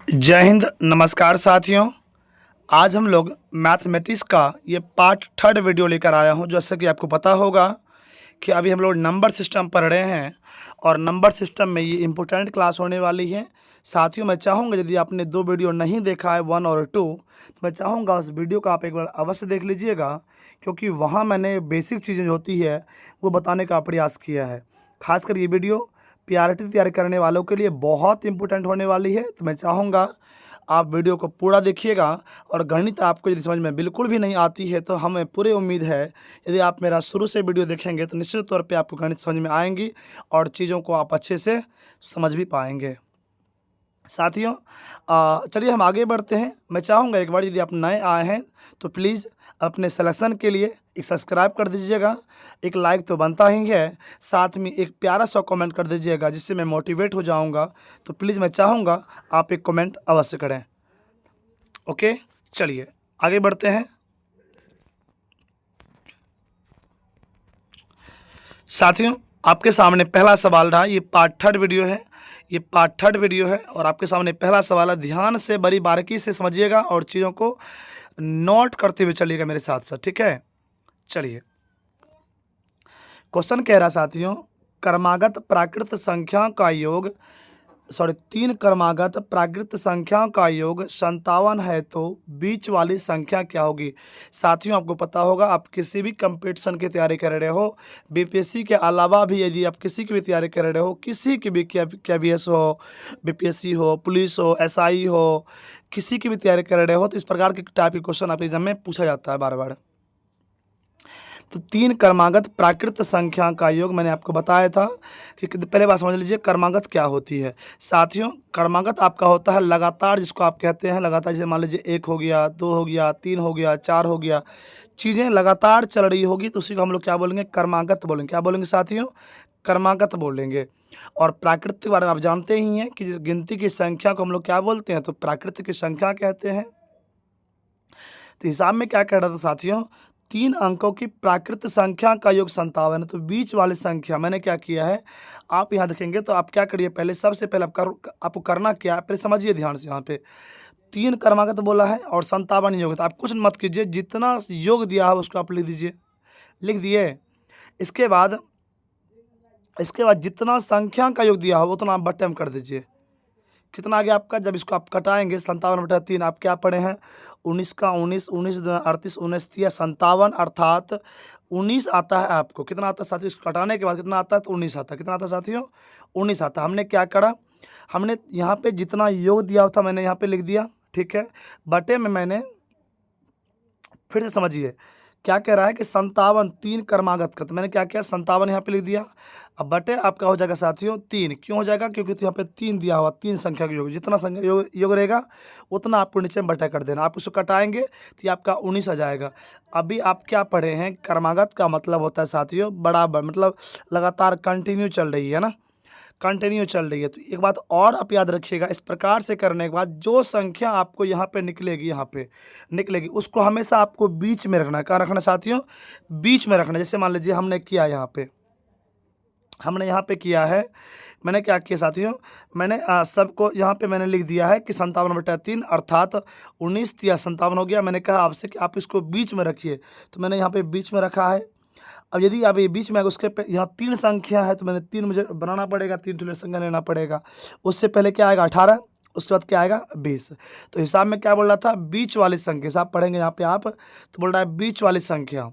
जय हिंद, नमस्कार साथियों। आज हम लोग मैथमेटिक्स का ये पार्ट थर्ड वीडियो लेकर आया हूँ। जैसे कि आपको पता होगा कि अभी हम लोग नंबर सिस्टम पढ़ रहे हैं और नंबर सिस्टम में ये इम्पोर्टेंट क्लास होने वाली है। साथियों, मैं चाहूँगा यदि आपने दो वीडियो नहीं देखा है 1 और 2, तो मैं चाहूँगा उस वीडियो को आप एक बार अवश्य देख लीजिएगा, क्योंकि वहाँ मैंने बेसिक चीज़ें जो होती है वो बताने का प्रयास किया है। खासकर ये वीडियो पीआरटी तैयार करने वालों के लिए बहुत इंपॉर्टेंट होने वाली है। तो मैं चाहूँगा आप वीडियो को पूरा देखिएगा। और गणित आपको यदि समझ में बिल्कुल भी नहीं आती है तो हमें पूरी उम्मीद है यदि आप मेरा शुरू से वीडियो देखेंगे तो निश्चित तौर पे आपको गणित समझ में आएंगी और चीज़ों को आप अच्छे से समझ भी पाएंगे। साथियों, चलिए हम आगे बढ़ते हैं। मैं चाहूँगा एक बार यदि आप नए आए हैं तो प्लीज़ अपने सिलेक्शन के लिए एक सब्सक्राइब कर दीजिएगा, एक लाइक तो बनता ही है, साथ में एक प्यारा सा कमेंट कर दीजिएगा जिससे मैं मोटिवेट हो जाऊँगा। तो प्लीज़ मैं चाहूँगा आप एक कमेंट अवश्य करें। ओके, चलिए आगे बढ़ते हैं। साथियों, आपके सामने पहला सवाल रहा। ये पार्ट थर्ड वीडियो है, ये पार्ट थर्ड वीडियो है और आपके सामने पहला सवाल है। ध्यान से बड़ी बारीकी से समझिएगा और चीज़ों को नोट करते हुए चलिएगा मेरे साथ साथ, ठीक है। चलिए, क्वेश्चन कह रहा साथियों, क्रमागत प्राकृत संख्या का योग तीन क्रमागत प्राकृत संख्याओं का योग 57 है तो बीच वाली संख्या क्या होगी। साथियों, आपको पता होगा आप किसी भी कंपटीशन की तैयारी कर रहे हो, बीपीएससी के अलावा भी यदि आप किसी की भी तैयारी कर रहे हो, किसी की भी केवीएस हो, बीपीएससी हो, पुलिस हो, एसआई हो, किसी की भी तैयारी कर रहे हो तो इस प्रकार के टाइप के क्वेश्चन आपके एग्जाम में पूछा जाता है बार बार। तो तीन क्रमागत प्राकृत संख्या का योग मैंने आपको बताया था कि पहले बात समझ लीजिए क्रमागत क्या होती है। साथियों, क्रमागत आपका होता है लगातार, जिसको आप कहते हैं लगातार। जैसे मान लीजिए 1 हो गया, 2 हो गया, 3 हो गया, 4 हो गया, चीज़ें लगातार चल रही होगी तो उसी को हम लोग क्या बोलेंगे, क्रमागत बोलेंगे। क्या बोलेंगे साथियों, क्रमागत बोलेंगे। और प्राकृत के बारे में आप जानते ही हैं कि जिस गिनती की संख्या को हम लोग क्या बोलते हैं, तो प्राकृत की संख्या कहते हैं। तो हिसाब में क्या कह रहा था साथियों, 3 अंकों की प्राकृत संख्या का योग 57 है। तो बीच वाली संख्या मैंने क्या किया है, आप यहाँ देखेंगे तो आप क्या करिए, पहले सबसे पहले आपको करना क्या है, पहले समझिए ध्यान से। यहाँ पे 3 क्रमागत बोला है और 57 योग है, तो आप कुछ मत कीजिए, जितना योग दिया है उसको आप लिख दीजिए। लिख दिए। इसके बाद जितना संख्या का योग दिया हो उतना आप बट्टे में कर दीजिए। कितना आ गया आपका, जब इसको आप कटाएंगे 57/3, आप क्या पढ़े हैं, 19 का 19, 19 दूना 38, 19 तिया 57, अर्थात 19 आता है आपको। कितना आता है साथियों, इसको कटाने के बाद कितना आता है, तो 19 आता है। कितना आता है साथियों, 19 आता है। हमने क्या करा, हमने यहाँ पे जितना योग दिया था मैंने यहाँ पे लिख दिया, ठीक है। बटे में मैंने फिर से समझिए क्या कह रहा है कि 57 3 क्रमागत का, तो मैंने क्या किया, 57 यहाँ पे लिख दिया। अब बटे आपका हो जाएगा साथियों 3। क्यों हो जाएगा, क्योंकि तो यहाँ पे 3 दिया हुआ, 3 संख्या का योग, जितना संख्या योग रहेगा उतना आपको नीचे में बटा कर देना। आप इसको कटाएंगे तो ये आपका 19 आ जाएगा। अभी आप क्या पढ़े हैं, क्रमागत का मतलब होता है साथियों बराबर, मतलब लगातार कंटिन्यू चल रही है ना, कंटिन्यू चल रही है। तो एक बात और आप याद रखिएगा, इस प्रकार से करने के बाद जो संख्या आपको यहाँ पे निकलेगी, यहाँ पे निकलेगी, उसको हमेशा आपको बीच में रखना है। कहाँ रखना है साथियों, बीच में रखना है। जैसे मान लीजिए हमने किया यहाँ पे किया है, मैंने क्या किया साथियों, मैंने सबको यहाँ पे मैंने लिख दिया है कि 57/3 अर्थात 19 तिया 57 हो गया। मैंने कहा आपसे कि आप इसको बीच में रखिए, तो मैंने यहाँ पे बीच में रखा है। अब यदि आप ये बीच में उसके पे यहाँ 3 संख्या है तो मैंने 3 मुझे बनाना पड़ेगा, 3 ठो संख्या लेना पड़ेगा। उससे पहले क्या आएगा 18, उसके बाद क्या आएगा 20। तो हिसाब में क्या बोल रहा था, बीच वाली संख्या। हिसाब पढ़ेंगे यहाँ पे आप, तो बोल रहा है बीच वाली संख्या।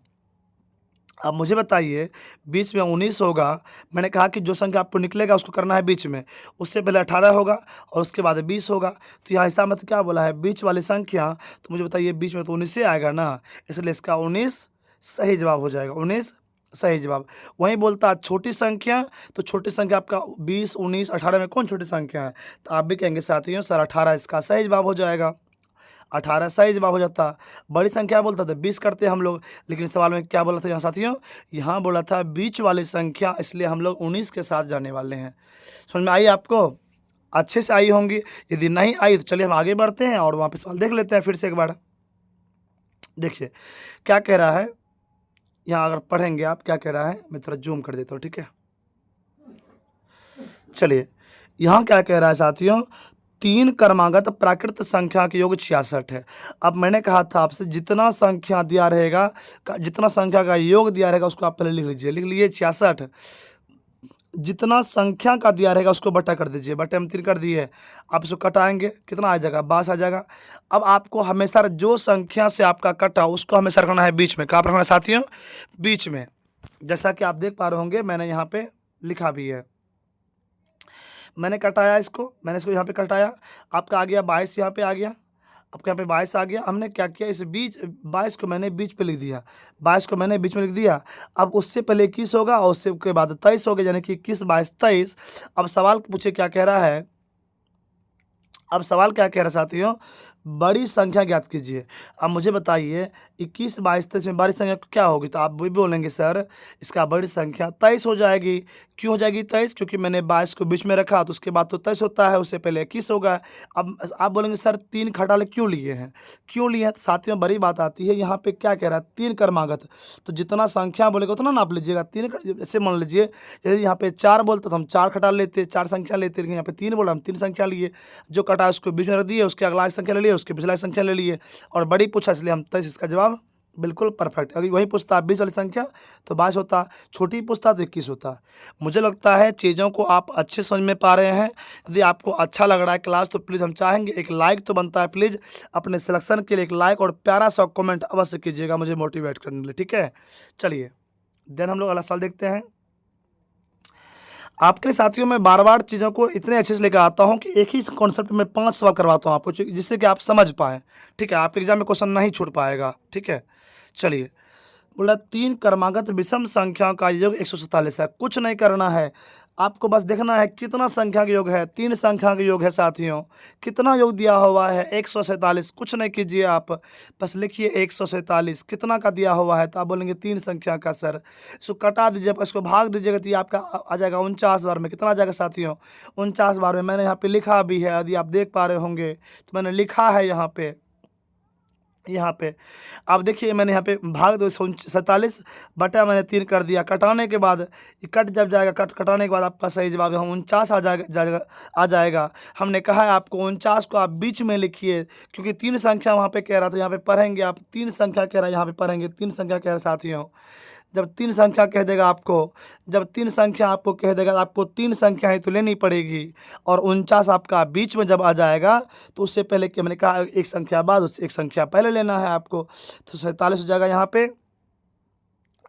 अब मुझे बताइए, बीच में 19 होगा, मैंने कहा कि जो संख्या आपको निकलेगा उसको करना है बीच में। उससे पहले 18 होगा और उसके बाद 20 होगा। तो यहाँ हिसाब में क्या बोला है, बीच वाली संख्या। तो मुझे बताइए बीच में तो 19 से आएगा ना, इसलिए इसका 19 सही जवाब हो जाएगा। 19 सही जवाब। वहीं बोलता है छोटी संख्या, तो छोटी संख्या आपका 20, 19, 18 में कौन छोटी संख्या है, तो आप भी कहेंगे साथियों सर 18 इसका सही जवाब हो जाएगा। 18 सही जवाब हो जाता। बड़ी संख्या बोलता था 20 करते हम लोग, लेकिन सवाल में क्या बोला था यहाँ साथियों, यहाँ बोला था बीच वाली संख्या, इसलिए हम लोग 19 के साथ जाने वाले हैं। समझ में आई आपको, अच्छे से आई होंगी। यदि नहीं आई तो चलिए हम आगे बढ़ते हैं और वहाँ पे सवाल देख लेते हैं फिर से एक बार। देखिए क्या कह रहा है, यहाँ अगर पढ़ेंगे आप क्या कह रहा है, मैं थोड़ा जूम कर देता हूँ, ठीक है। चलिए यहाँ क्या कह रहा है साथियों, 3 क्रमागत प्राकृत संख्या के योग 66 है। अब मैंने कहा था आपसे जितना संख्या दिया रहेगा जितना संख्या का योग दिया रहेगा उसको आप पहले लिख लीजिए। लिख लिए 66, जितना संख्या का दिया रहेगा उसको बटा कर दीजिए। बटे हम 3 कर दिए, आप इसको कटाएँगे कितना आ जाएगा 22 आ जाएगा। अब आपको हमेशा जो संख्या से आपका कटा उसको हमेशा रखना है बीच में। कहाँ पर रखना है साथियों? बीच में। जैसा कि आप देख पा रहे होंगे मैंने यहाँ पे लिखा भी है। मैंने कटाया इसको, मैंने इसको यहाँ पे कटाया, आपका आ गया 22 यहाँ पे आ गया, आपके यहाँ पे 22 आ गया। हमने क्या किया इस बीच 22 को मैंने बीच पे लिख दिया, 22 को मैंने बीच में लिख दिया। अब उससे पहले 21 होगा और उससे के बाद 23 हो गया, यानी कि 21, 22, 23। अब सवाल पूछे क्या कह रहा है? अब सवाल क्या कह रहा है साथियों? बड़ी संख्या ज्ञात कीजिए। अब मुझे बताइए 21, 22, 23 में बड़ी संख्या क्या होगी? तो आप भी बोलेंगे सर इसका बड़ी संख्या 23 हो जाएगी। क्यों हो जाएगी 23? क्योंकि मैंने 22 को बीच में रखा तो उसके बाद तो 23 होता है, उससे पहले 21 होगा। अब आप बोलेंगे सर 3 खटाले क्यों लिए हैं? क्यों लिए हैं? तो साथियों बड़ी बात आती है, यहाँ पे क्या कह रहा है 3 क्रमागत। तो जितना संख्या बोलेगा उतना नाप लीजिएगा। 3 जैसे मान लीजिए यदि यहाँ पे 4 बोलते तो हम 4 खटाल लेते, 4 संख्या लेते, लेकिन यहाँ पे 3 बोला हम 3 संख्या लिए। जो कटा उसको बीच में रख दिए, उसके अगला संख्या ले लिए, उसके पिछला संख्या ले लिए और बड़ी पूछा इसलिए हम 23। इसका जवाब बिल्कुल परफेक्ट। अगर वही पूछता 20 वाली संख्या तो 22 होता, छोटी पूछता तो 21 होता। मुझे लगता है चीज़ों को आप अच्छे समझ में पा रहे हैं। यदि आपको अच्छा लग रहा है क्लास तो प्लीज़ हम चाहेंगे एक लाइक तो बनता है, प्लीज़ अपने सिलेक्शन के लिए एक लाइक और प्यारा सा कमेंट अवश्य कीजिएगा मुझे मोटिवेट करने के लिए, ठीक है? चलिए देन हम लोग अगला सवाल देखते हैं। आपके लिए साथियों मैं बार-बार चीज़ों को इतने अच्छे से लेकर आता हूँ कि एक ही कॉन्सेप्ट में 5 सवाल करवाता हूँ आपको, जिससे कि आप समझ पाएँ, ठीक है? आपके एग्जाम में क्वेश्चन नहीं छूट पाएगा, ठीक है? चलिए, बोला 3 क्रमागत विषम संख्याओं का योग 147 है। कुछ नहीं करना है, आपको बस देखना है कितना संख्या का योग है। 3 संख्या का योग है साथियों। कितना योग दिया हुआ है? 147। कुछ नहीं कीजिए आप, बस लिखिए 147 कितना का दिया हुआ है? तो आप बोलेंगे 3 संख्या का सर। इसको कटा दीजिए, इसको भाग दीजिएगा तो ये आपका आ जाएगा 49 बार में। कितना आ जाएगा साथियों? 49 बार में। मैंने यहाँ पे लिखा भी है, यदि आप देख पा रहे होंगे तो मैंने लिखा है यहाँ पे आप देखिए मैंने यहाँ पे भाग दो 47 बटा मैंने 3 कर दिया। कटाने के बाद ये कट जब जाएगा, कटाने के बाद आपका सही जवाब यहाँ 49 आ जाएगा। हमने कहा है आपको 49 को आप बीच में लिखिए, क्योंकि 3 संख्या वहाँ पे कह रहा था, यहाँ पे पढ़ेंगे आप 3 संख्या कह रहा है, यहाँ पे पढ़ेंगे 3 संख्या कह रहा है साथियों। जब 3 संख्या कह देगा आपको, जब 3 संख्या आपको कह देगा तो आपको 3 संख्याएँ तो लेनी पड़ेगी और 49 आपका बीच में जब आ जाएगा तो उससे पहले कि मैंने कहा एक संख्या बाद उससे एक संख्या पहले लेना है आपको, तो 47 हो जाएगा यहाँ पे।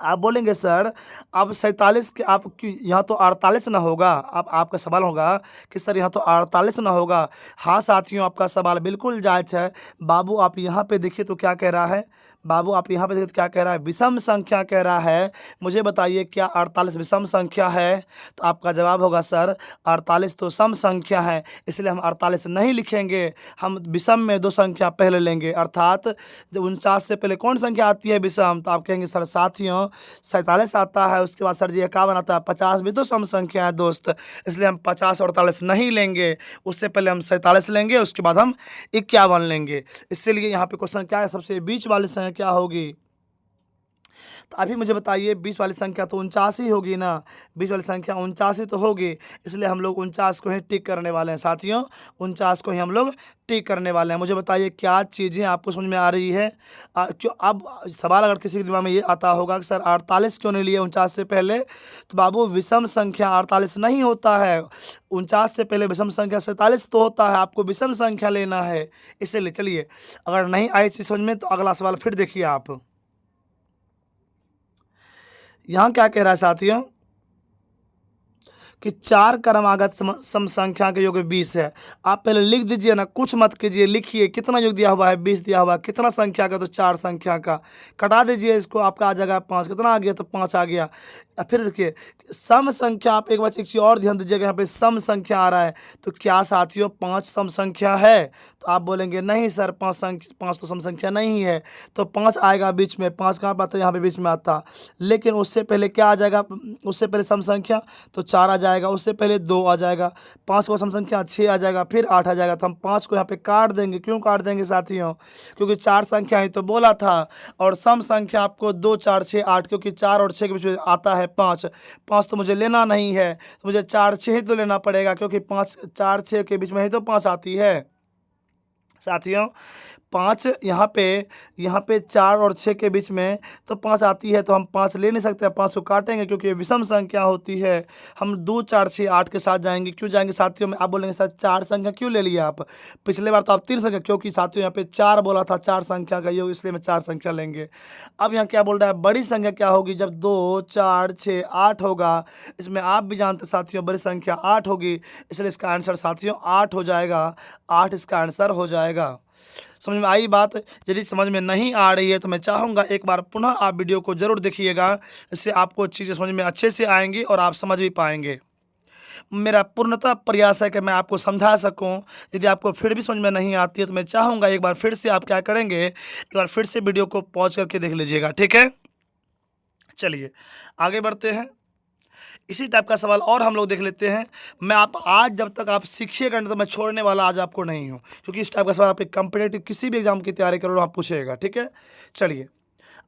आप बोलेंगे सर अब 47 के आप क्यों यहाँ तो 48 ना होगा? अब आपका सवाल होगा कि सर यहाँ तो 48 ना होगा। हाँ साथियों आपका सवाल बिल्कुल जायज़ है। बाबू आप यहाँ पे देखिए तो क्या कह रहा है? बाबू आप यहाँ पे देखिए तो क्या कह रहा है? विषम संख्या कह रहा है। मुझे बताइए क्या 48 विषम संख्या है? तो आपका जवाब होगा सर 48 तो सम संख्या है, इसलिए हम 48 नहीं लिखेंगे, हम विषम में 2 संख्या पहले लेंगे। अर्थात जब 49 से पहले कौन संख्या आती है विषम? तो आप कहेंगे सर साथियों 47 आता है, उसके बाद सर जी 51 आता है, 50 भी तो सम संख्या है दोस्त, इसलिए हम 50 और 48 नहीं लेंगे। उससे पहले हम 47 लेंगे, उसके बाद हम 51 लेंगे। इसीलिए यहाँ पे क्वेश्चन क्या है? सबसे बीच वाली संख्या क्या होगी? तो अभी मुझे बताइए 20 वाली संख्या तो 49 ही होगी ना? 20 वाली संख्या 49 ही तो होगी, इसलिए हम लोग 49 को ही टिक करने वाले हैं साथियों। 49 को ही हम लोग टिक करने वाले हैं। मुझे बताइए क्या चीज़ें आपको समझ में आ रही है? क्यों अब सवाल अगर किसी के दिमाग में ये आता होगा कि सर 48 क्यों नहीं लिए 49 से पहले? तो बाबू विषम संख्या 48 नहीं होता है, 49 से पहले विषम संख्या 47 तो होता है, आपको विषम संख्या लेना है। इसीलिए चलिए, अगर नहीं आई चीज़ समझ में तो अगला सवाल फिर देखिए आप। यहाँ क्या कह रहा है साथियों कि 4 क्रमागत सम संख्या के योग 20 है। आप पहले लिख दीजिए ना, कुछ मत कीजिए, लिखिए कितना योग दिया हुआ है? 20 दिया हुआ है। कितना संख्या का? तो 4 संख्या का। कटा दीजिए इसको, आपका आ जाएगा 5। कितना आ गया? तो 5 आ गया। फिर देखिए सम संख्या, आप एक बार एक चीज़ और ध्यान दीजिएगा, यहाँ पे सम संख्या आ रहा है, तो क्या साथियों 5 सम संख्या है? तो आप बोलेंगे नहीं सर 5 तो सम संख्या नहीं है, तो 5 आएगा बीच में। 5 कहाँ पर आता है? यहाँ पे बीच में आता। लेकिन उससे पहले क्या आ जाएगा? उससे पहले सम संख्या तो 4 आ जाएगा। जाएगा, उससे पहले 2 आ जाएगा, 5 को सम संख्या 6 आ जाएगा, फिर 8 आ जाएगा। तो हम 5 को यहाँ पे काट देंगे। क्यों काट देंगे साथियों? क्योंकि 4 संख्या ही तो बोला था, और सम संख्या आपको 2 4 6 8, क्योंकि 4 और 6 के बीच में आता है 5। 5 तो मुझे लेना नहीं है, तो मुझे 4 6 ही तो लेना पड़ेगा, क्योंकि 5 4 6 के बीच में ही तो 5 आती है साथियों। 5 यहाँ पे 4 और 6 के बीच में तो 5 आती है, तो हम 5 ले नहीं सकते, 5 को काटेंगे, क्योंकि ये विषम संख्या होती है। हम 2 4 6 8 के साथ जाएंगे। क्यों जाएंगे साथियों में? आप बोलेंगे सर 4 संख्या क्यों ले लिया आप? पिछले बार तो आप 3 संख्या, क्योंकि साथियों यहाँ पे 4 बोला था, 4 संख्या का योग, इसलिए मैं 4 संख्या लेंगे। अब यहाँ क्या बोल रहा है? बड़ी संख्या क्या होगी? जब 2 4 6 8 होगा, इसमें आप भी जानते साथियों बड़ी संख्या 8 होगी, इसलिए इसका आंसर साथियों 8 हो जाएगा। 8 इसका आंसर हो जाएगा। समझ में आई बात? यदि समझ में नहीं आ रही है तो मैं चाहूँगा एक बार पुनः आप वीडियो को ज़रूर देखिएगा, इससे आपको चीज़ें समझ में अच्छे से आएंगी और आप समझ भी पाएंगे। मेरा पूर्णतः प्रयास है कि मैं आपको समझा सकूं। यदि आपको फिर भी समझ में नहीं आती है तो मैं चाहूँगा एक बार फिर से आप क्या करेंगे, एक बार फिर से वीडियो को पॉज करके देख लीजिएगा, ठीक है? चलिए आगे बढ़ते हैं। इसी टाइप का सवाल और हम लोग देख लेते हैं। मैं आप आज जब तक आप सीखिएगा नहीं तो मैं छोड़ने वाला आज आपको नहीं हूँ, क्योंकि इस टाइप का सवाल आप कम्पिटेटिव किसी भी एग्जाम की तैयारी करो आप पूछेगा, ठीक है? चलिए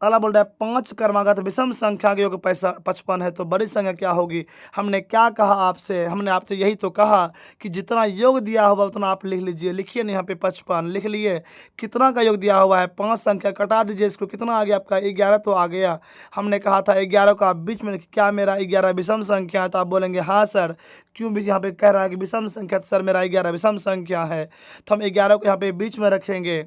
अगला बोल रहा है 5 क्रमागत विषम संख्या के योग 55 है, तो बड़ी संख्या क्या होगी? हमने क्या कहा आपसे? हमने आपसे यही तो कहा कि जितना योग दिया हुआ उतना आप लिख लीजिए। लिखिए ना यहाँ पे 55 लिख लिए। कितना का योग दिया हुआ है? 5 संख्या कटा दीजिए इसको। कितना आ गया आपका? 11 तो आ गया। हमने कहा था 11 को आप बीच में क्या मेरा 11 विषम संख्या है? तो आप बोलेंगे हाँ सर। क्यों भी यहाँ पे कह रहा है कि विषम संख्या? तो सर मेरा 11 विषम संख्या है, तो हम 11 को यहाँ पे बीच में रखेंगे।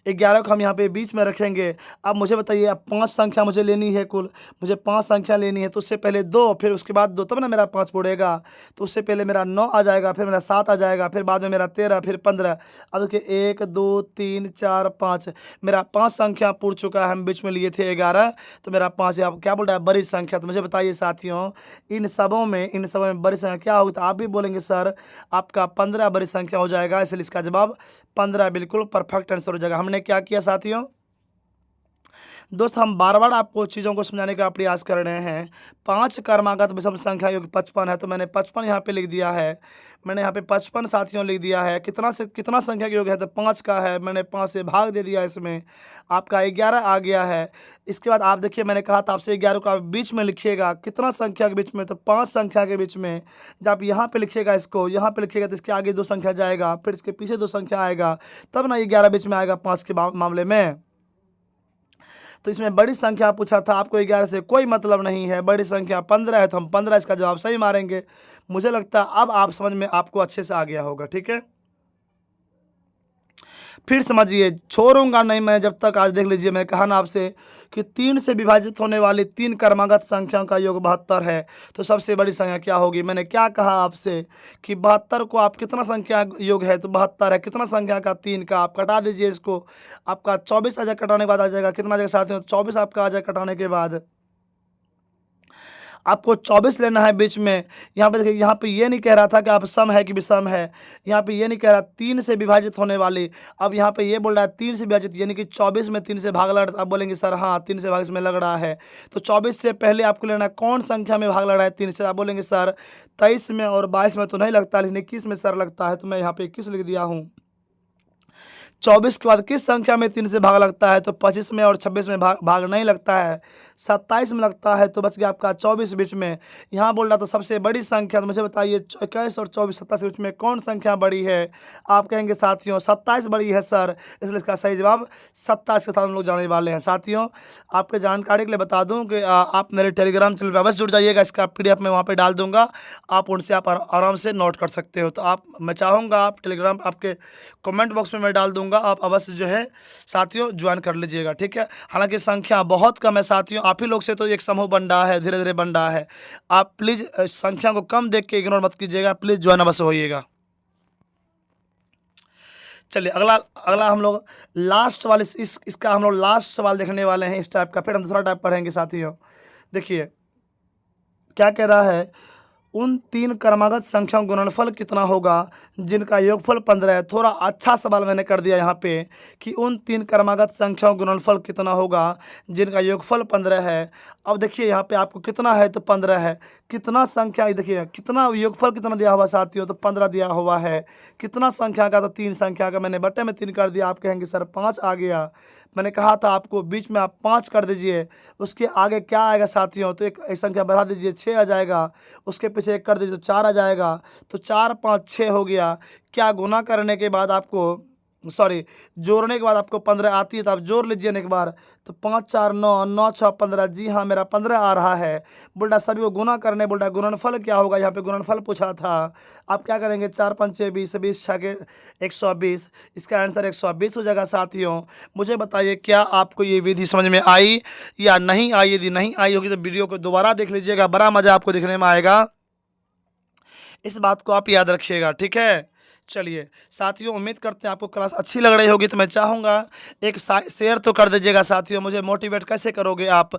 11 को हम यहाँ पे बीच में रखेंगे। अब मुझे बताइए, अब 5 संख्या मुझे लेनी है कुल, मुझे 5 संख्या लेनी है, तो उससे पहले 2, फिर उसके बाद 2, तब ना मेरा 5 बुड़ेगा। तो उससे पहले मेरा 9 आ जाएगा, फिर मेरा 7 आ जाएगा, फिर बाद में मेरा 13, फिर 15। अब देखिए 1 2 3 4 5, मेरा 5 संख्या पूर चुका है। हम बीच में लिए थे 11, तो मेरा 5 है। अब क्या बोल रहा है? बड़ी संख्या। तो मुझे बताइए साथियों, इन सबों में बड़ी संख्या क्या होगी? तो आप भी बोलेंगे सर आपका 15 बड़ी संख्या हो जाएगा, इसलिए इसका जवाब 15 बिल्कुल परफेक्ट आंसर हो जाएगा। हमने क्या किया साथियों? दोस्त हम बार बार आपको चीज़ों को समझाने का प्रयास कर रहे हैं। 5 क्रमागत विषम संख्या जो कि 55 है, तो मैंने 55 यहाँ पे लिख दिया है। मैंने यहाँ पे 55 साथियों लिख दिया है। कितना संख्या का योग है? तो 5 का है। मैंने 5 से भाग दे दिया, इसमें आपका 11 आ गया है। इसके बाद आप देखिए, मैंने कहा था आपसे 11 को आप बीच में लिखिएगा। कितना संख्या के बीच में? तो 5 संख्या के बीच में। जब आप यहाँ पे लिखिएगा, इसको यहाँ पे लिखिएगा, तो इसके आगे 2 संख्या जाएगा, फिर इसके पीछे 2 संख्या आएगा, तब ना 11 बीच में आएगा 5 के मामले में। तो इसमें बड़ी संख्या पूछा था, आपको 11 से कोई मतलब नहीं है। बड़ी संख्या 15 है, तो हम 15 इसका जवाब सही मारेंगे। मुझे लगता है अब आप समझ में आपको अच्छे से आ गया होगा, ठीक है? फिर समझिए, छोड़ूंगा नहीं मैं जब तक। आज देख लीजिए, मैं कहा ना आपसे कि 3 से विभाजित होने वाली 3 क्रमागत संख्याओं का योग 72 है, तो सबसे बड़ी संख्या क्या होगी? मैंने क्या कहा आपसे कि 72 को आप कितना संख्या योग है? तो 72 है। कितना संख्या का? 3 का। आप कटा दीजिए इसको, आपका 24 आ जाएगा। कटाने के बाद आ जाएगा कितना आ जाएगा साथियों? 24 आपका आ जाएगा कटाने के बाद। आपको 24 लेना है बीच में। यहाँ पे देखिए, यहाँ पे ये नहीं कह रहा था कि आप सम है कि विषम है। यहाँ पे ये नहीं कह रहा 3 से विभाजित होने वाली। अब यहाँ पे ये बोल रहा है 3 से विभाजित, यानी कि 24 में 3 से भाग लग रहा है। आप बोलेंगे सर हाँ 3 से भाग इसमें लग रहा है, तो 24 से पहले आपको लेना है कौन संख्या में भाग लग रहा है 3 से? आप बोलेंगे सर 23 में और 22 में तो नहीं लगता, लेकिन 21 में सर लगता है, तो मैं यहाँ पे 21 लिख दिया हूँ। 24 के बाद किस संख्या में 3 से भाग लगता है? तो 25 में और 26 में भाग नहीं लगता है। 27 में लगता है, तो बच गया आपका 24 बीच में। यहाँ बोल रहा था सबसे बड़ी संख्या, तो मुझे बताइए 21 और 24 27 के बीच में कौन संख्या बड़ी है? आप कहेंगे साथियों 27 बड़ी है सर, इसलिए इसका सही जवाब 27 के साथ हम लोग जाने वाले हैं। साथियों आपके जानकारी के लिए बता दूं कि आप मेरे टेलीग्राम चैनल पर अवश्य जुड़ जाइएगा। इसका PDF मैं वहाँ पर डाल दूंगा, आप उनसे आप आराम से नोट कर सकते हो। तो मैं चाहूँगा आप टेलीग्राम आपके कमेंट बॉक्स में मैं डाल दूंगा, आप अवश्य जो है साथियों ज्वाइन कर लीजिएगा, ठीक है? हालांकि संख्या बहुत कम है साथियों, आप ही लोग से तो एक समूह बन रहा है, धीरे धीरे बन रहा है। आप प्लीज़ संख्या को कम देख के इग्नोर मत कीजिएगा, प्लीज़ ज्वाइन अवश्य होइएगा। चलिए अगला हम लोग लास्ट वाले इसका हम लोग लास्ट सवाल देखने वाले हैं इस टाइप का, फिर हम दूसरा टाइप पढ़ेंगे साथियों। देखिए क्या कह रहा है, उन 3 क्रमागत संख्याओं का गुणनफल कितना होगा जिनका योगफल 15 है। थोड़ा अच्छा सवाल मैंने कर दिया यहाँ पे कि उन 3 क्रमागत संख्याओं का गुणनफल कितना होगा जिनका योगफल 15 है। अब देखिए यहाँ पे आपको कितना है तो 15 है। कितना संख्या देखिए कितना योगफल कितना दिया हुआ साथियों तो 15 दिया हुआ है। कितना संख्या का तो 3 संख्या का मैंने बट्टे में 3 कर दिया। आप कहेंगे सर 5 आ गया। मैंने कहा था आपको बीच में आप 5 कर दीजिए, उसके आगे क्या आएगा साथियों तो एक संख्या बढ़ा दीजिए 6 आ जाएगा, उसके पीछे 1 कर दीजिए तो 4 आ जाएगा। तो 4 5 6 हो गया। क्या गुना करने के बाद आपको सॉरी जोड़ने के बाद आपको 15 आती है तो आप जोड़ लीजिए एक बार। तो 5 4 9 9 6 15। जी हाँ मेरा 15 आ रहा है। बोल्टा सभी को गुना करने बोल्टा गुणनफल क्या होगा, यहाँ पे गुणनफल पूछा था। आप क्या करेंगे 4 5 6 20 20 6 के 120। इसका आंसर 120 हो जाएगा साथियों। मुझे बताइए क्या आपको ये विधि समझ में आई या नहीं आई। यदि नहीं आई होगी तो वीडियो को दोबारा देख लीजिएगा, बड़ा मजा आपको देखने में आएगा। इस बात को आप याद रखिएगा, ठीक है। चलिए साथियों उम्मीद करते हैं आपको क्लास अच्छी लग रही होगी। तो मैं चाहूँगा एक शेयर तो कर दीजिएगा साथियों। मुझे मोटिवेट कैसे करोगे आप।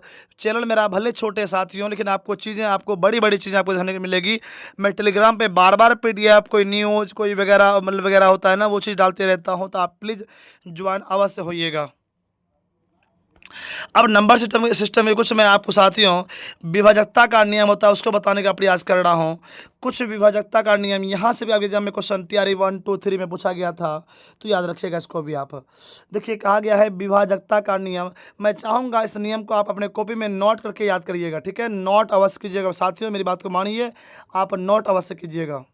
चैनल मेरा भले छोटे साथियों लेकिन आपको चीज़ें आपको बड़ी बड़ी चीज़ें आपको देखने को मिलेगी। मैं टेलीग्राम पे बार बार PDF कोई न्यूज़ कोई वगैरह मतलब वगैरह होता है ना वो चीज़ डालते रहता हूँ। तो आप प्लीज़ ज्वाइन अवश्य होइएगा। अब नंबर सिस्टम में कुछ मैं आपको साथियों विभाजकता का नियम होता है उसको बताने का प्रयास कर रहा हूँ। कुछ विभाजकता का नियम यहाँ से भी आपके एग्जाम में क्वेश्चन तैयारी 1 2 3 में पूछा गया था तो याद रखिएगा इसको भी आप। देखिए कहा गया है विभाजकता का नियम। मैं चाहूँगा इस नियम को आप अपने कॉपी में नोट करके याद करिएगा, ठीक है। नोट अवश्य कीजिएगा साथियों, मेरी बात को मानिए, आप नोट अवश्य कीजिएगा।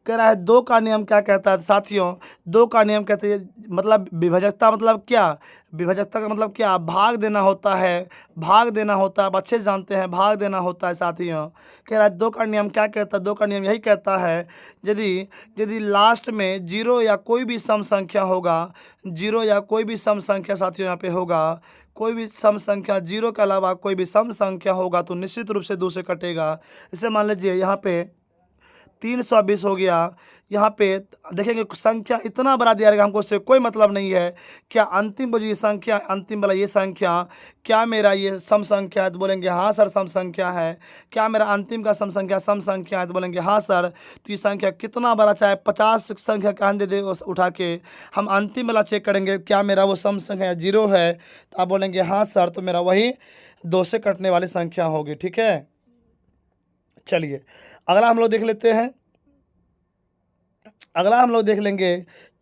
कह रहा है 2 का नियम क्या कहता है साथियों। 2 का नियम कहते हैं मतलब विभाजकता मतलब क्या, विभाजकता का मतलब क्या, भाग देना होता है। भाग देना होता है, आप अच्छे से जानते हैं भाग देना होता है साथियों। कह रहा है 2 का नियम क्या कहता है। 2 का नियम यही कहता है यदि यदि लास्ट में 0 या कोई भी सम संख्या होगा, 0 या कोई भी सम संख्या साथियों यहाँ पे होगा, कोई भी सम संख्या 0 के अलावा कोई भी सम संख्या होगा तो निश्चित रूप से 2 से कटेगा। जैसे मान लीजिए यहाँ पे 320 हो गया। यहाँ पे देखेंगे संख्या इतना बड़ा दिया रहेगा, हमको उससे कोई मतलब नहीं है। क्या अंतिम जो ये संख्या अंतिम वाला ये संख्या क्या मेरा ये सम संख्या है तो बोलेंगे हाँ सर सम संख्या है। क्या मेरा अंतिम का सम संख्या है तो बोलेंगे हाँ सर। तो ये संख्या कितना बड़ा चाहे 50 संख्या का दे दे उठा के हम अंतिम वाला चेक करेंगे क्या मेरा वो सम संख्या 0 है तो आप बोलेंगे हाँ सर। तो मेरा वही 2 से कटने वाली संख्या होगी, ठीक है। चलिए अगला हम लोग देख लेते हैं। अगला हम लोग देख लेंगे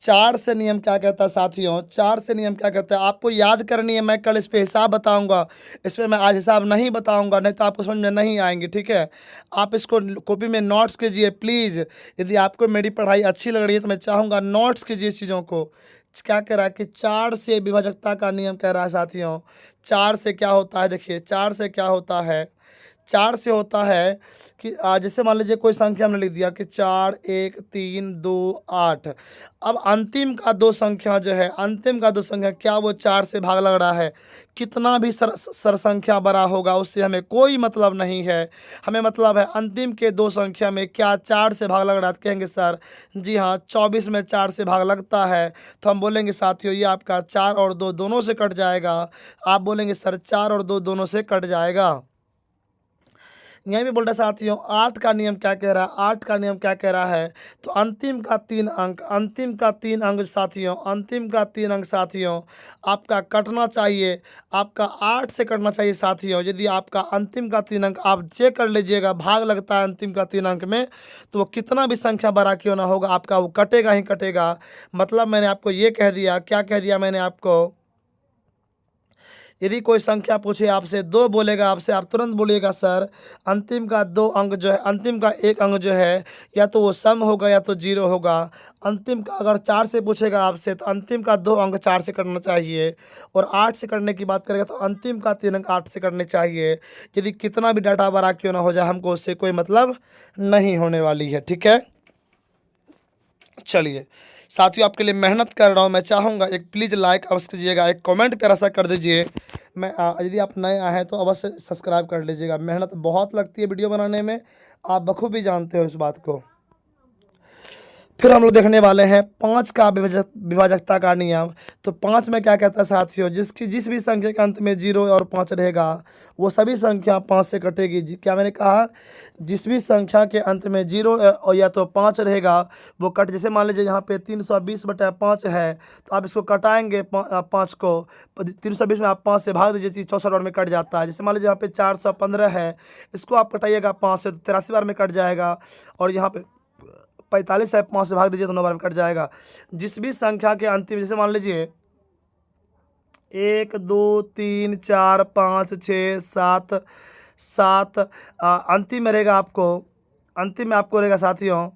4 से नियम क्या कहता है साथियों। 4 से नियम क्या कहता है आपको याद करनी है। मैं कल इस पे हिसाब बताऊंगा, इस पे मैं आज हिसाब नहीं बताऊंगा, नहीं तो आपको समझ में नहीं आएंगे, ठीक है। आप इसको कॉपी में नोट्स कीजिए प्लीज़। यदि आपको मेरी पढ़ाई अच्छी लग रही है तो मैं चाहूँगा नोट्स कीजिए इस चीज़ों को। क्या कह रहा है कि 4 से विभाजकता का नियम कह रहा है साथियों। 4 से क्या होता है, देखिए 4 से क्या होता है। 4 से होता है कि जैसे मान लीजिए कोई संख्या हमने लिख दिया कि 4 1 3 2 8। अब अंतिम का 2 संख्या जो है, अंतिम का 2 संख्या क्या वो 4 से भाग लग रहा है। कितना भी सर संख्या बड़ा होगा उससे हमें कोई मतलब नहीं है। हमें मतलब है अंतिम के 2 संख्या में क्या 4 से भाग लग रहा है। तो कहेंगे सर जी हाँ 24 में 4 से भाग लगता है। तो हम बोलेंगे साथियों ये आपका 4 और 2 दोनों से कट जाएगा। आप बोलेंगे सर 4 और 2 दोनों से कट जाएगा। यहीं पे बोल रहा है साथियों 8 का नियम क्या कह रहा है। 8 का नियम क्या कह रहा है तो अंतिम का 3 अंक, अंतिम का 3 अंक साथियों, अंतिम का 3 अंक साथियों आपका कटना चाहिए। आपका 8 से कटना चाहिए साथियों। यदि आपका अंतिम का 3 अंक आप चेक कर लीजिएगा भाग लगता है अंतिम का 3 अंक में तो वो कितना भी संख्या बड़ा क्यों ना होगा आपका वो कटेगा ही कटेगा। मतलब मैंने आपको ये कह दिया, क्या कह दिया मैंने आपको, यदि कोई संख्या पूछे आपसे 2 बोलेगा आपसे, आप तुरंत बोलिएगा सर अंतिम का 2 अंक जो है, अंतिम का 1 अंक जो है या तो वो सम होगा या तो 0 होगा। अंतिम का अगर 4 से पूछेगा आपसे तो अंतिम का 2 अंक 4 से करना चाहिए। और 8 से करने की बात करेगा तो अंतिम का 3 अंक 8 से करने चाहिए। यदि कितना भी डाटा बड़ा क्यों ना हो जाए हमको उससे कोई मतलब नहीं होने वाली है, ठीक है। चलिए साथियों आपके लिए मेहनत कर रहा हूँ, मैं चाहूँगा एक प्लीज़ लाइक अवश्य कीजिएगा, एक कमेंट प्यारा सा कर दीजिए। मैं यदि आप नए आए हैं तो अवश्य सब्सक्राइब कर लीजिएगा। मेहनत बहुत लगती है वीडियो बनाने में, आप बखूबी जानते हो इस बात को। फिर हम लोग देखने वाले हैं 5 का विभाजकता का नियम। तो 5 में क्या कहता है साथियों, जिस भी संख्या के अंत में 0 और 5 रहेगा वो सभी संख्या 5 से कटेगी। क्या मैंने कहा, जिस भी संख्या के अंत में 0 और या तो 5 रहेगा वो कट। जैसे मान लीजिए यहाँ पे 320/5 है, तो आप इसको कटाएंगे 5 को, 320 में आप 5 से भाग दीजिए, 64 बार में कट जाता है। जैसे मान लीजिए यहाँ पे 415 है, इसको आप कटाइएगा 5 से तो 83 बार में कट जाएगा। और यहाँ पे 45 है, 5 से भाग दीजिए तो 9 बार में कट जाएगा। जिस भी संख्या के अंतिम, जैसे मान लीजिए 1 2 3 4 5 6 7 7 अंतिम में रहेगा आपको, अंतिम में आपको रहेगा साथियों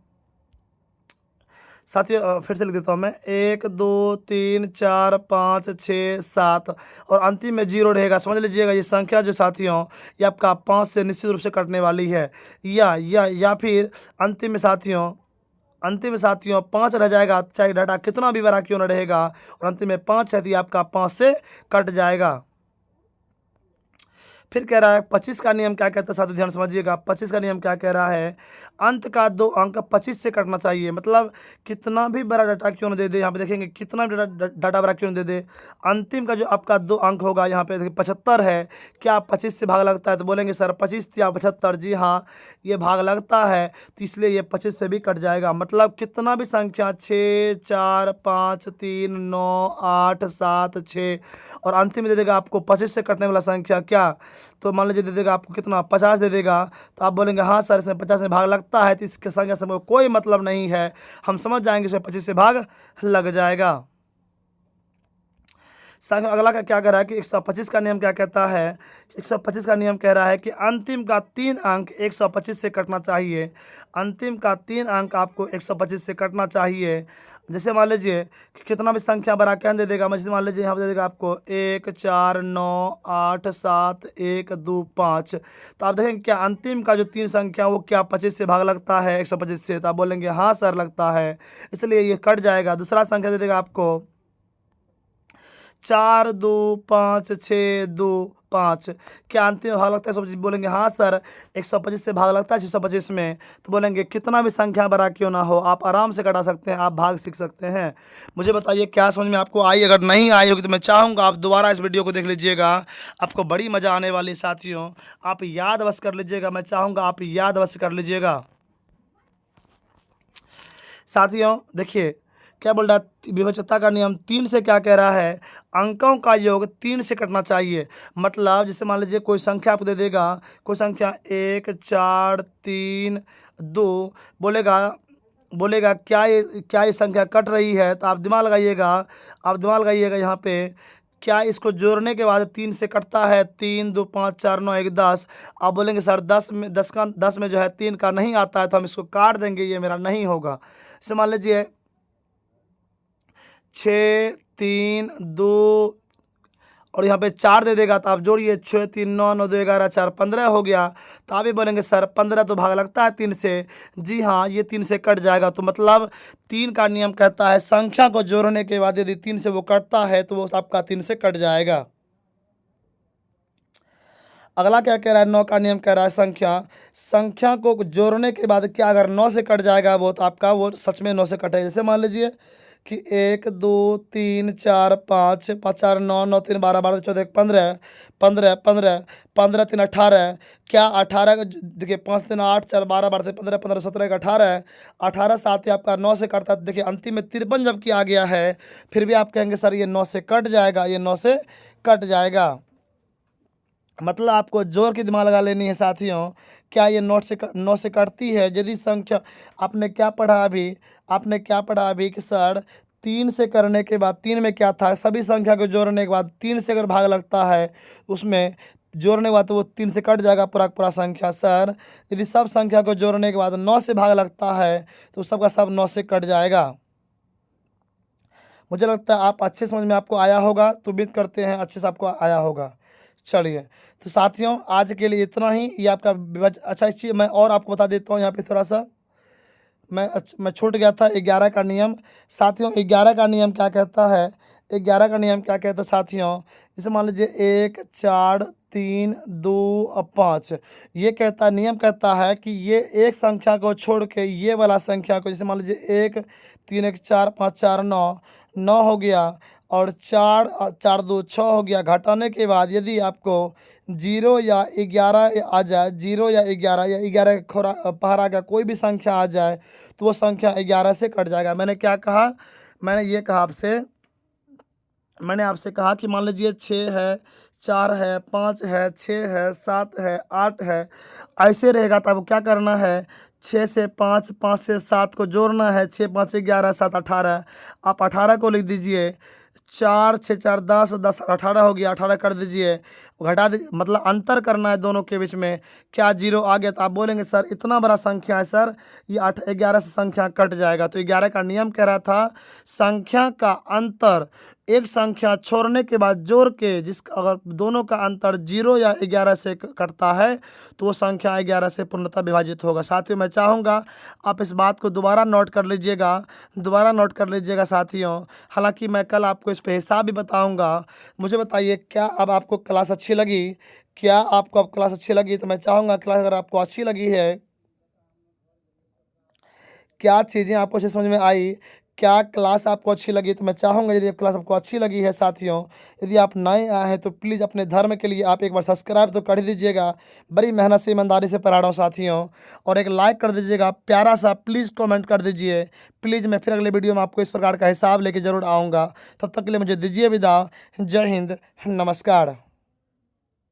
फिर से लिख देता हूँ मैं, 1 2 3 4 5 6 7 और अंतिम में 0 रहेगा। समझ लीजिएगा ये संख्या जो साथियों ये आपका 5 से निश्चित रूप से कटने वाली है। या फिर अंतिम में साथियों 5 रह जाएगा, चाहे डाटा कितना भी बड़ा क्यों न रहेगा, और अंतिम में 5 है तो ये आपका 5 से कट जाएगा। फिर कह रहा है 25 का नियम क्या कहता है साथियों, ध्यान समझिएगा। 25 का नियम क्या कह रहा है, अंत का 2 अंक 25 से कटना चाहिए। मतलब कितना भी बड़ा डाटा क्यों न दे दे, यहाँ पे देखेंगे कितना भी डाटा बड़ा क्यों न दे दे, अंतिम का जो आपका 2 अंक होगा, यहाँ पे देखिए 75 है, क्या 25 से भाग लगता है, तो बोलेंगे सर 25 या 75, जी हाँ ये भाग लगता है, तो इसलिए ये 25 से भी कट जाएगा। मतलब कितना भी संख्या 6 4 5 3 9 8 7 6 और अंतिम में दे देगा आपको 25 से कटने वाला संख्या क्या, तो मान लीजिए दे देगा आपको कितना, 50 दे देगा, तो आप बोलेंगे हाँ सर इसमें 50 में भाग लगता है, तो इसके संख्या से कोई मतलब नहीं है, हम समझ जाएंगे इसमें 25 से भाग लग जाएगा। अगला का क्या कह रहा है कि 125 का नियम क्या कहता है, 125 का नियम कह रहा है कि अंतिम का 3 अंक 125 से कटना चाहिए। अंतिम का 3 अंक आपको 125 से कटना चाहिए। जैसे मान लीजिए कि कितना भी संख्या बड़ा क्या दे देगा, जैसे मान लीजिए यहाँ पर दे देगा आपको 1 4 9 8 7 1 2 5, तो आप देखेंगे क्या अंतिम का जो 3 संख्या वो क्या 25 से भाग लगता है 125 से, तो आप बोलेंगे हाँ सर लगता है, इसलिए ये कट जाएगा। दूसरा संख्या दे देगा आपको 4 2 5 6 2 5, क्या अंतिम में भाग लगता है 125, बोलेंगे हाँ सर 125 से भाग लगता है 625 में, तो बोलेंगे कितना भी संख्या बड़ा क्यों ना हो आप आराम से कटा सकते हैं, आप भाग सीख सकते हैं। मुझे बताइए क्या समझ में आपको आई, अगर नहीं आई होगी तो मैं चाहूँगा आप दोबारा इस वीडियो को देख लीजिएगा, आपको बड़ी मज़ा आने वाली साथियों। आप याद अवश्य कर लीजिएगा, मैं चाहूँगा आप याद अवश्य कर लीजिएगा। साथियों देखिए क्या बोल रहा है, विभाज्यता का नियम 3 से क्या कह रहा है, अंकों का योग 3 से कटना चाहिए। मतलब जैसे मान लीजिए कोई संख्या आपको दे देगा, कोई संख्या 1 4 3 2, बोलेगा क्या ये संख्या कट रही है, तो आप दिमाग लगाइएगा यहाँ पे, क्या इसको जोड़ने के बाद 3 से कटता है, 3 2 5 4 9 1 10, आप बोलेंगे सर 10 में जो है 3 का नहीं आता है तो हम इसको काट देंगे, ये मेरा नहीं होगा। जैसे मान लीजिए 6 3 2 और यहाँ पे 4 दे देगा, तो आप जोड़िए 6 3 9 9 2 11 4 15 हो गया, तो आप भी बोलेंगे सर 15 तो भाग लगता है 3 से, जी हाँ ये 3 से कट जाएगा। तो मतलब 3 का नियम कहता है संख्या को जोड़ने के बाद यदि 3 से वो कटता है तो वो आपका 3 से कट जाएगा। अगला क्या कह रहा है, 9 का नियम कह रहा है संख्या को जोड़ने के बाद क्या अगर 9 से कट जाएगा वो, तो आपका वो सच में 9 से कटेगा। जैसे मान लीजिए कि 1 2 3 4 5 5 4 9 9 3 12 12 14 15 15 15 15 3 18, क्या 18 देखिए 5 3 8 4 12 12 15 15 17 18 18 साथ ही आपका 9 से कटता है। देखिए अंतिम में 53 जबकि आ गया है, फिर भी आप कहेंगे सर ये 9 से कट जाएगा, ये 9 से कट जाएगा। मतलब आपको जोर की दिमाग लगा लेनी है साथियों, क्या ये 9 से कटती है। यदि संख्या आपने क्या पढ़ा अभी कि सर 3 से करने के बाद 3 में क्या था, सभी संख्या को जोड़ने के बाद 3 से अगर भाग लगता है उसमें जोड़ने के बाद तो वो 3 से कट जाएगा पूरा संख्या। सर यदि सब संख्या को जोड़ने के बाद 9 से भाग लगता है तो सबका सब 9 से कट जाएगा। मुझे लगता है आप अच्छे समझ में आपको आया होगा, तो उम्मीद करते हैं अच्छे से आपको आया होगा। चलिए तो साथियों आज के लिए इतना ही, ये आपका अच्छा एक चीज़ मैं और आपको बता देता हूँ यहाँ पे थोड़ा सा मैं छूट गया था 11 का नियम। साथियों 11 का नियम क्या कहता है, 11 का नियम क्या कहता है साथियों? जैसे मान लीजिए 1, 4, 3, 2 और 5, ये कहता नियम कहता है कि ये एक संख्या को छोड़ के ये वाला संख्या को, जैसे मान लीजिए 1, 3, 1, 4, 5, 4, 9, 9 हो गया और 4, 4, 2, 6 हो गया। घटाने के बाद यदि आपको 0 या 11 आ जाए, 0 या 11 या 11 के पहाड़ा का कोई भी संख्या आ जाए तो वो संख्या 11 से कट जाएगा। मैंने क्या कहा? मैंने ये कहा आपसे, मैंने आपसे कहा कि मान लीजिए 6 है, 4 है, 5 है, 6 है, 7 है, 8 है, ऐसे रहेगा। तब क्या करना है? 6 से 5, 5 से 7 को जोड़ना है। 6, 5, 11, 7, 18। आप 18 को लिख दीजिए। 4, 6, 4, 10, 10, 18 हो गया। 18 कर दीजिए, घटा दीजिए, मतलब अंतर करना है दोनों के बीच में। क्या 0 आ गया? तो आप बोलेंगे सर इतना बड़ा संख्या है सर, ये 11 से संख्या कट जाएगा। तो 11 का नियम कह रहा था संख्या का अंतर एक संख्या छोड़ने के बाद जोड़ के, जिसका अगर दोनों का अंतर 0 या 11 से कटता है तो वो संख्या 11 से पूर्णतः विभाजित होगा। साथियों मैं चाहूँगा आप इस बात को दोबारा नोट कर लीजिएगा, दोबारा नोट कर लीजिएगा साथियों। हालांकि मैं कल आपको इस पे हिसाब भी बताऊँगा। मुझे बताइए क्या अब आपको क्लास अच्छी लगी? क्या आपको अब क्लास अच्छी लगी? तो मैं चाहूँगा क्लास अगर आपको अच्छी लगी है, क्या चीज़ें आपको अच्छे समझ में आई, क्या क्लास आपको अच्छी लगी, तो मैं चाहूँगा यदि क्लास आपको अच्छी लगी है साथियों, यदि आप नए आए हैं तो प्लीज़ अपने धर्म के लिए आप एक बार सब्सक्राइब तो कर ही दीजिएगा। बड़ी मेहनत से ईमानदारी से पढ़ा रहा हूँ साथियों। और एक लाइक कर दीजिएगा, प्यारा सा प्लीज़ कमेंट कर दीजिए। प्लीज़ मैं फिर अगले वीडियो में आपको इस प्रकार का हिसाब लेके ज़रूर आऊँगा। तब तक के लिए मुझे दीजिए विदा। जय हिंद, नमस्कार।